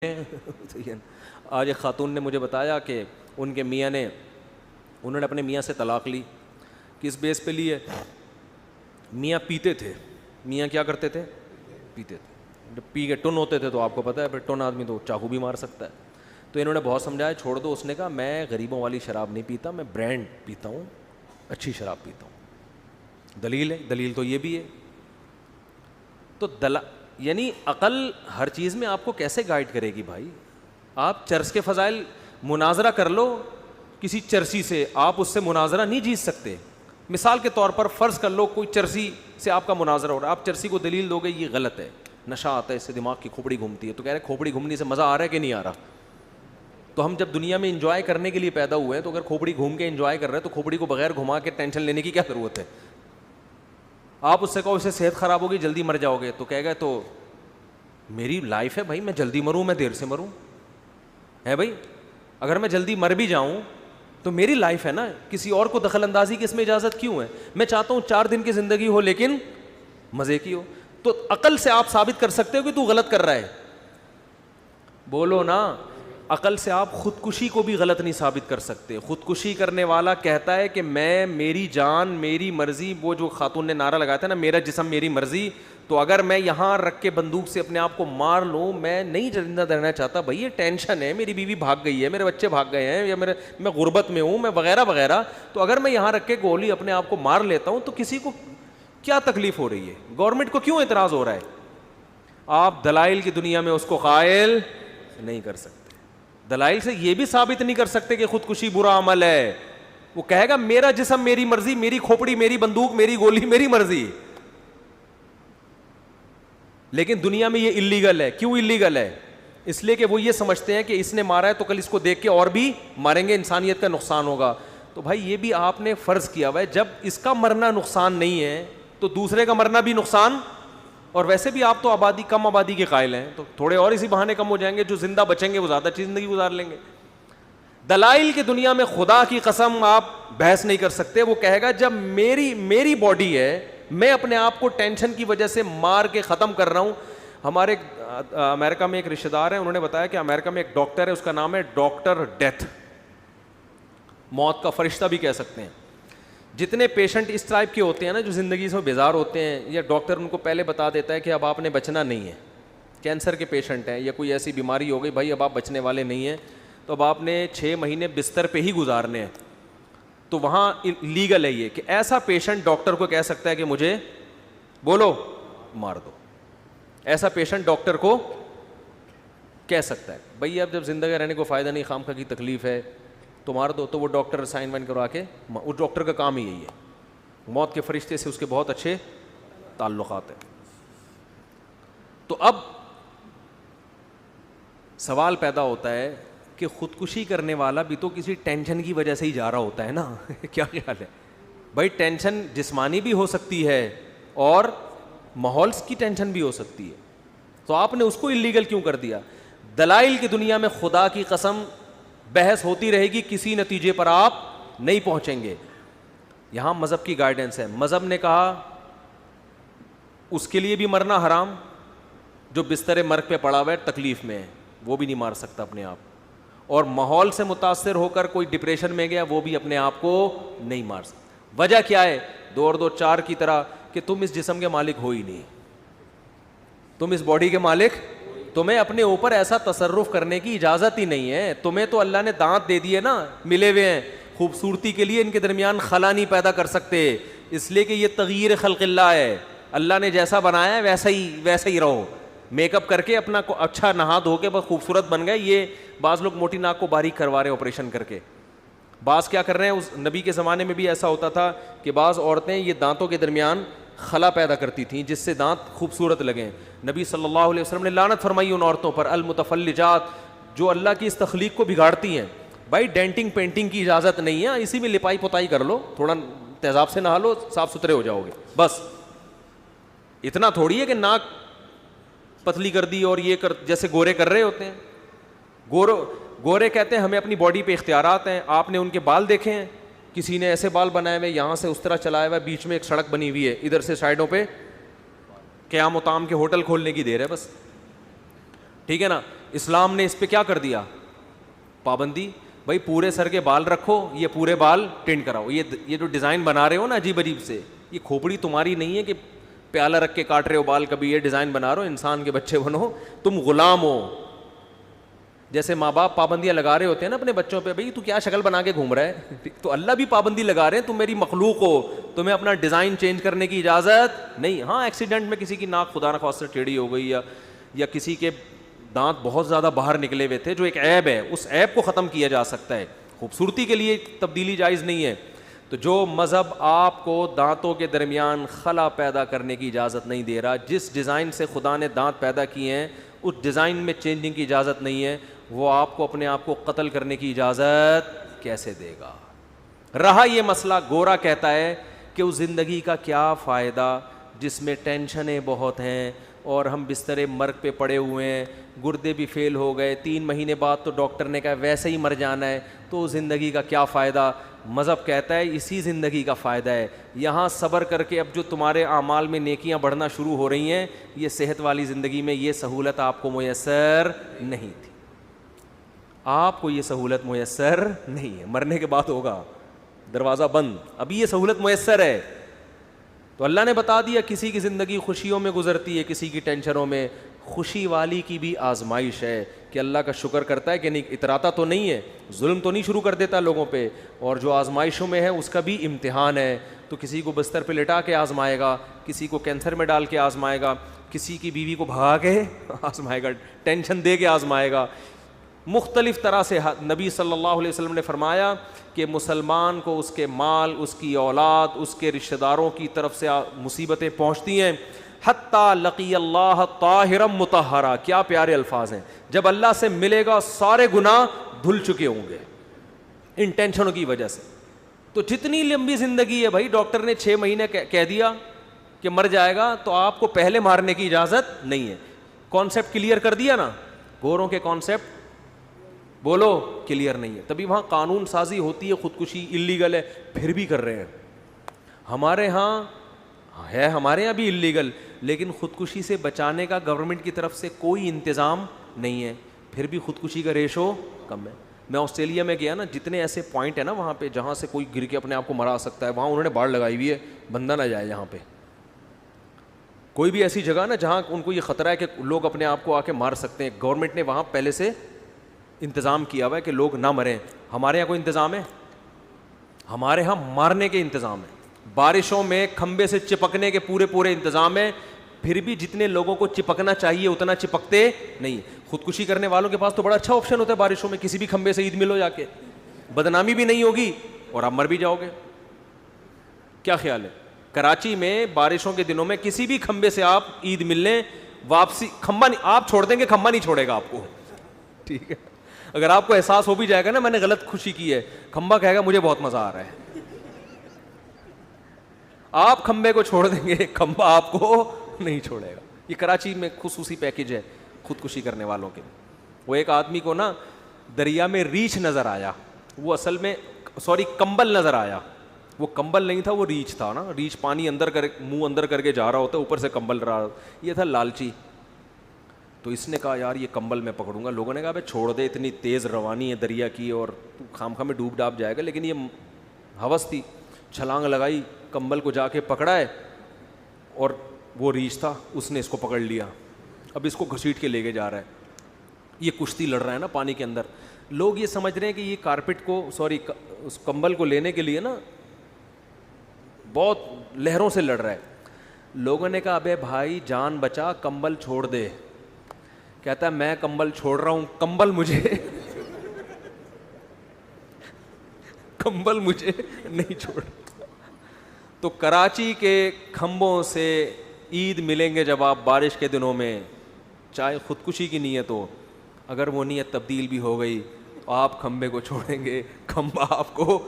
آج ایک خاتون نے مجھے بتایا کہ ان کے میاں نے انہوں نے اپنے میاں سے طلاق لی. کس بیس پہ لی ہے؟ میاں پیتے تھے. میاں کیا کرتے تھے؟ پیتے تھے. جب پی کے ٹن ہوتے تھے تو آپ کو پتہ ہے پھر ٹن آدمی تو چاقو بھی مار سکتا ہے. تو انہوں نے بہت سمجھایا چھوڑ دو. اس نے کہا میں غریبوں والی شراب نہیں پیتا, میں برانڈ پیتا ہوں, اچھی شراب پیتا ہوں. دلیل ہے؟ دلیل تو یہ بھی ہے. تو یعنی عقل ہر چیز میں آپ کو کیسے گائیڈ کرے گی بھائی. آپ چرس کے فضائل مناظرہ کر لو کسی چرسی سے, آپ اس سے مناظرہ نہیں جیت سکتے. مثال کے طور پر فرض کر لو کوئی چرسی سے آپ کا مناظرہ ہو رہا ہے, آپ چرسی کو دلیل دو گے یہ غلط ہے, نشہ آتا ہے اس سے دماغ کی کھوپڑی گھومتی ہے, تو کہہ رہے کھوپڑی گھومنے سے مزہ آ رہا ہے کہ نہیں آ رہا. تو ہم جب دنیا میں انجوائے کرنے کے لیے پیدا ہوئے ہیں تو اگر کھوپڑی گھوم کے انجوائے کر رہے ہیں تو کھوپڑی کو بغیر گھما کے ٹینشن لینے کی کیا ضرورت ہے. آپ اس سے کہو اس سے صحت خراب ہوگی جلدی مر جاؤ گے, تو کہے گا تو میری لائف ہے بھائی, میں جلدی مروں میں دیر سے مروں ہے بھائی. اگر میں جلدی مر بھی جاؤں تو میری لائف ہے نا, کسی اور کو دخل اندازی کی اس میں اجازت کیوں ہے. میں چاہتا ہوں 4 دن کی زندگی ہو لیکن مزے کی ہو. تو عقل سے آپ ثابت کر سکتے ہو کہ تو غلط کر رہا ہے. بولو نا. عقل سے آپ خودکشی کو بھی غلط نہیں ثابت کر سکتے. خودکشی کرنے والا کہتا ہے کہ میں میری جان میری مرضی, وہ جو خاتون نے نعرہ لگایا تھا نا میرا جسم میری مرضی, تو اگر میں یہاں رکھ کے بندوق سے اپنے آپ کو مار لوں, میں نہیں زندہ رہنا چاہتا بھائی, یہ ٹینشن ہے, میری بیوی بھاگ گئی ہے, میرے بچے بھاگ گئے ہیں, یا میں غربت میں ہوں, میں وغیرہ وغیرہ, تو اگر میں یہاں رکھ کے گولی اپنے آپ کو مار لیتا ہوں تو کسی کو کیا تکلیف ہو رہی ہے؟ گورنمنٹ کو کیوں اعتراض ہو رہا ہے؟ آپ دلائل کی دنیا میں اس کو قائل نہیں کر سکتے. دلائل سے یہ بھی ثابت نہیں کر سکتے کہ خودکشی برا عمل ہے. وہ کہے گا میرا جسم میری مرضی, میری کھوپڑی میری بندوق میری گولی میری مرضی. لیکن دنیا میں یہ اللیگل ہے. کیوں اللیگل ہے؟ اس لیے کہ وہ یہ سمجھتے ہیں کہ اس نے مارا ہے تو کل اس کو دیکھ کے اور بھی ماریں گے, انسانیت کا نقصان ہوگا. تو بھائی یہ بھی آپ نے فرض کیا ہوا ہے, جب اس کا مرنا نقصان نہیں ہے تو دوسرے کا مرنا بھی نقصان. اور ویسے بھی آپ تو کم آبادی کے قائل ہیں, تو تھوڑے اور اسی بہانے کم ہو جائیں گے, جو زندہ بچیں گے وہ زیادہ اچھی زندگی گزار لیں گے. دلائل کی دنیا میں خدا کی قسم آپ بحث نہیں کر سکتے. وہ کہے گا جب میری باڈی ہے, میں اپنے آپ کو ٹینشن کی وجہ سے مار کے ختم کر رہا ہوں. ہمارے امریکہ میں ایک رشتہ دار ہیں, انہوں نے بتایا کہ امریکہ میں ایک ڈاکٹر ہے, اس کا نام ہے ڈاکٹر ڈیتھ, موت کا فرشتہ بھی کہہ سکتے ہیں. جتنے پیشنٹ اس ٹائپ کے ہوتے ہیں نا جو زندگی سے بیزار ہوتے ہیں, یا ڈاکٹر ان کو پہلے بتا دیتا ہے کہ اب آپ نے بچنا نہیں ہے, کینسر کے پیشنٹ ہیں یا کوئی ایسی بیماری ہو گئی بھائی اب آپ بچنے والے نہیں ہیں, تو اب آپ نے 6 مہینے بستر پہ ہی گزارنے ہیں. تو وہاں لیگل ہے یہ کہ ایسا پیشنٹ ڈاکٹر کو کہہ سکتا ہے کہ مجھے بولو مار دو. ایسا پیشنٹ ڈاکٹر کو کہہ سکتا ہے بھائی اب جب زندگی رہنے کو فائدہ نہیں, خامخواہ کی تکلیف ہے تو مار دو. تو وہ ڈاکٹر سائن وائن کروا کے, اس ڈاکٹر کا کام ہی یہی ہے. موت کے فرشتے سے اس کے بہت اچھے تعلقات ہیں. تو اب سوال پیدا ہوتا ہے کہ خودکشی کرنے والا بھی تو کسی ٹینشن کی وجہ سے ہی جا رہا ہوتا ہے نا. کیا خیال ہے بھائی؟ ٹینشن جسمانی بھی ہو سکتی ہے اور ماحول کی ٹینشن بھی ہو سکتی ہے, تو آپ نے اس کو اللیگل کیوں کر دیا؟ دلائل کی دنیا میں خدا کی قسم بحث ہوتی رہے گی, کسی نتیجے پر آپ نہیں پہنچیں گے. یہاں مذہب کی گائیڈنس ہے. مذہب نے کہا اس کے لیے بھی مرنا حرام جو بستر مرگ پہ پڑا ہوا ہے تکلیف میں ہے, وہ بھی نہیں مار سکتا اپنے آپ. اور ماحول سے متاثر ہو کر کوئی ڈپریشن میں گیا وہ بھی اپنے آپ کو نہیں مار سکتا. وجہ کیا ہے؟ 2 اور 2 4 کی طرح کہ تم اس جسم کے مالک ہو ہی نہیں, تم اس باڈی کے مالک, تمہیں اپنے اوپر ایسا تصرف کرنے کی اجازت ہی نہیں ہے. تمہیں تو اللہ نے دانت دے دیے نا, ملے ہوئے ہیں, خوبصورتی کے لیے ان کے درمیان خلا نہیں پیدا کر سکتے, اس لیے کہ یہ تغییر خلق اللہ ہے. اللہ نے جیسا بنایا ہے ویسا ہی رہو. میک اپ کر کے اپنا اچھا نہا دھو کے بس خوبصورت بن گئے. یہ بعض لوگ موٹی ناک کو باریک کروا رہے ہیں آپریشن کر کے. بعض کیا کر رہے ہیں, اس نبی کے زمانے میں بھی ایسا ہوتا تھا کہ بعض عورتیں یہ دانتوں کے درمیان خلا پیدا کرتی تھیں جس سے دانت خوبصورت لگیں. نبی صلی اللہ علیہ وسلم نے لعنت فرمائی ان عورتوں پر, المتفلجات, جو اللہ کی اس تخلیق کو بگاڑتی ہیں. بھائی ڈینٹنگ پینٹنگ کی اجازت نہیں ہے, اسی میں لپائی پتائی کر لو, تھوڑا تیزاب سے نہا لو, صاف ستھرے ہو جاؤ گے بس. اتنا تھوڑی ہے کہ ناک پتلی کر دی اور یہ جیسے گورے کر رہے ہوتے ہیں. گورے کہتے ہیں ہمیں اپنی باڈی پہ اختیارات ہیں. آپ نے ان کے بال دیکھے ہیں؟ کسی نے ایسے بال بنائے ہوئے, یہاں سے اس طرح چلایا ہوا ہے, بیچ میں ایک سڑک بنی ہوئی ہے, ادھر سے سائڈوں پہ قیام و طعام کے ہوٹل کھولنے کی دیر ہے بس. ٹھیک ہے نا. اسلام نے اس پہ کیا کر دیا؟ پابندی. بھائی پورے سر کے بال رکھو, یہ پورے بال ٹینٹ کراؤ. یہ جو ڈیزائن بنا رہے ہو نا عجیب عجیب سے, یہ کھوپڑی تمہاری نہیں ہے کہ پیالہ رکھ کے کاٹ رہے ہو بال, کبھی یہ ڈیزائن بنا رہے ہو. انسان کے بچے بنو, تم غلام ہو. جیسے ماں باپ پابندیاں لگا رہے ہوتے ہیں نا اپنے بچوں پہ, بھائی تو کیا شکل بنا کے گھوم رہا ہے, تو اللہ بھی پابندی لگا رہے ہیں, تم میری مخلوق ہو, تمہیں اپنا ڈیزائن چینج کرنے کی اجازت نہیں. ہاں ایکسیڈنٹ میں کسی کی ناک خدا نخواستہ ٹیڑھی ہو گئی, یا کسی کے دانت بہت زیادہ باہر نکلے ہوئے تھے جو ایک عیب ہے, اس عیب کو ختم کیا جا سکتا ہے. خوبصورتی کے لیے تبدیلی جائز نہیں ہے. تو جو مذہب آپ کو دانتوں کے درمیان خلا پیدا کرنے کی اجازت نہیں دے رہا, جس ڈیزائن سے خدا نے دانت پیدا کیے ہیں اس ڈیزائن میں چینجنگ کی اجازت نہیں ہے, وہ آپ کو اپنے آپ کو قتل کرنے کی اجازت کیسے دے گا؟ رہا یہ مسئلہ, گورا کہتا ہے کہ اس زندگی کا کیا فائدہ جس میں ٹینشنیں بہت ہیں اور ہم بستر مرگ پہ پڑے ہوئے ہیں, گردے بھی فیل ہو گئے, 3 مہینے بعد تو ڈاکٹر نے کہا ویسے ہی مر جانا ہے, تو زندگی کا کیا فائدہ؟ مذہب کہتا ہے اسی زندگی کا فائدہ ہے. یہاں صبر کر کے اب جو تمہارے اعمال میں نیکیاں بڑھنا شروع ہو رہی ہیں, یہ صحت والی زندگی میں یہ سہولت آپ کو میسر نہیں تھی. آپ کو یہ سہولت میسر نہیں ہے, مرنے کے بعد ہوگا, دروازہ بند. ابھی یہ سہولت میسر ہے تو اللہ نے بتا دیا کسی کی زندگی خوشیوں میں گزرتی ہے, کسی کی ٹینشنوں میں. خوشی والی کی بھی آزمائش ہے کہ اللہ کا شکر کرتا ہے کہ نہیں, اتراتا تو نہیں ہے, ظلم تو نہیں شروع کر دیتا لوگوں پہ, اور جو آزمائشوں میں ہے اس کا بھی امتحان ہے. تو کسی کو بستر پہ لٹا کے آزمائے گا, کسی کو کینسر میں ڈال کے آزمائے گا, کسی کی بیوی کو بھگا کے آزمائے گا, ٹینشن دے کے آزمائے گا. مختلف طرح سے نبی صلی اللہ علیہ وسلم نے فرمایا کہ مسلمان کو اس کے مال, اس کی اولاد, اس کے رشتہ داروں کی طرف سے مصیبتیں پہنچتی ہیں. حتیٰ لقی اللہ طاہرا مطہرا, کیا پیارے الفاظ ہیں, جب اللہ سے ملے گا سارے گناہ دھل چکے ہوں گے ان ٹینشنوں کی وجہ سے. تو جتنی لمبی زندگی ہے بھائی, ڈاکٹر نے 6 مہینے کہہ دیا کہ مر جائے گا, تو آپ کو پہلے مارنے کی اجازت نہیں ہے. کانسیپٹ کلیئر کر دیا نا, گوروں کے کانسیپٹ بولو کلیئر نہیں ہے. تبھی وہاں قانون سازی ہوتی ہے, خودکشی اللیگل ہے پھر بھی کر رہے ہیں. ہمارے ہاں ہے, ہمارے یہاں بھی اللیگل, لیکن خودکشی سے بچانے کا گورنمنٹ کی طرف سے کوئی انتظام نہیں ہے, پھر بھی خودکشی کا ریشو کم ہے. میں آسٹریلیا میں گیا نا, جتنے ایسے پوائنٹ ہیں نا وہاں پہ جہاں سے کوئی گر کے اپنے آپ کو مرا سکتا ہے, وہاں انہوں نے باڑ لگائی ہوئی ہے, بندہ نہ جائے یہاں پہ. کوئی بھی ایسی جگہ نا جہاں ان کو یہ خطرہ ہے کہ لوگ اپنے آپ کو آ کے مار سکتے ہیں, گورنمنٹ نے وہاں پہلے سے انتظام کیا ہوا ہے کہ لوگ نہ مریں. ہمارے یہاں کوئی انتظام ہے؟ ہمارے یہاں مارنے کے انتظام ہے, بارشوں میں کھمبے سے چپکنے کے پورے انتظام ہے, پھر بھی جتنے لوگوں کو چپکنا چاہیے اتنا چپکتے نہیں. خودکشی کرنے والوں کے پاس تو بڑا اچھا آپشن ہوتا ہے بارشوں میں, کسی بھی کھمبے سے عید ملو جا کے, بدنامی بھی نہیں ہوگی اور آپ مر بھی جاؤ گے. کیا خیال ہے؟ کراچی میں بارشوں کے دنوں میں کسی بھی کھمبے سے آپ عید مل لیں, واپسی کھمبا نہیں, آپ چھوڑ دیں گے, کھمبا نہیں چھوڑے گا آپ کو. ٹھیک ہے, اگر آپ کو احساس ہو بھی جائے گا نا میں نے غلط خوشی کی ہے, کھمبا کہے گا مجھے بہت مزہ آ رہا ہے. آپ کھمبے کو چھوڑ دیں گے, کھمبا آپ کو نہیں چھوڑے گا. یہ کراچی میں خصوصی پیکج ہے خودکشی کرنے والوں کے. وہ ایک آدمی کو نا دریا میں ریچھ نظر آیا, وہ اصل میں کمبل نظر آیا, وہ کمبل نہیں تھا, وہ ریچھ تھا نا. ریچھ پانی اندر کر, منہ اندر کر کے جا رہا ہوتا ہے, اوپر سے کمبل رہا. یہ تھا لالچی. تو اس نے کہا یار یہ کمبل میں پکڑوں گا. لوگوں نے کہا بھائی چھوڑ دے, اتنی تیز روانی ہے دریا کی اور تو خام خام میں ڈوب ڈاب جائے گا. لیکن یہ ہوس تھی, چھلانگ لگائی, کمبل کو جا کے پکڑا ہے, اور وہ ریچھ تھا, اس نے اس کو پکڑ لیا. اب اس کو گھسیٹ کے لے کے جا رہا ہے. یہ کشتی لڑ رہا ہے نا پانی کے اندر. لوگ یہ سمجھ رہے ہیں کہ یہ کارپیٹ کو اس کمبل کو لینے کے لیے نا بہت لہروں سے لڑ رہا ہے. لوگوں نے کہا ابے بھائی جان بچا, کمبل چھوڑ دے. کہتا ہے میں کمبل چھوڑ رہا ہوں, کمبل مجھے نہیں چھوڑ. تو کراچی کے کھمبوں سے عید ملیں گے جب آپ بارش کے دنوں میں, چاہے خودکشی کی نیت ہو, اگر وہ نیت تبدیل بھی ہو گئی تو آپ کھمبے کو چھوڑیں گے, کھمبا آپ کو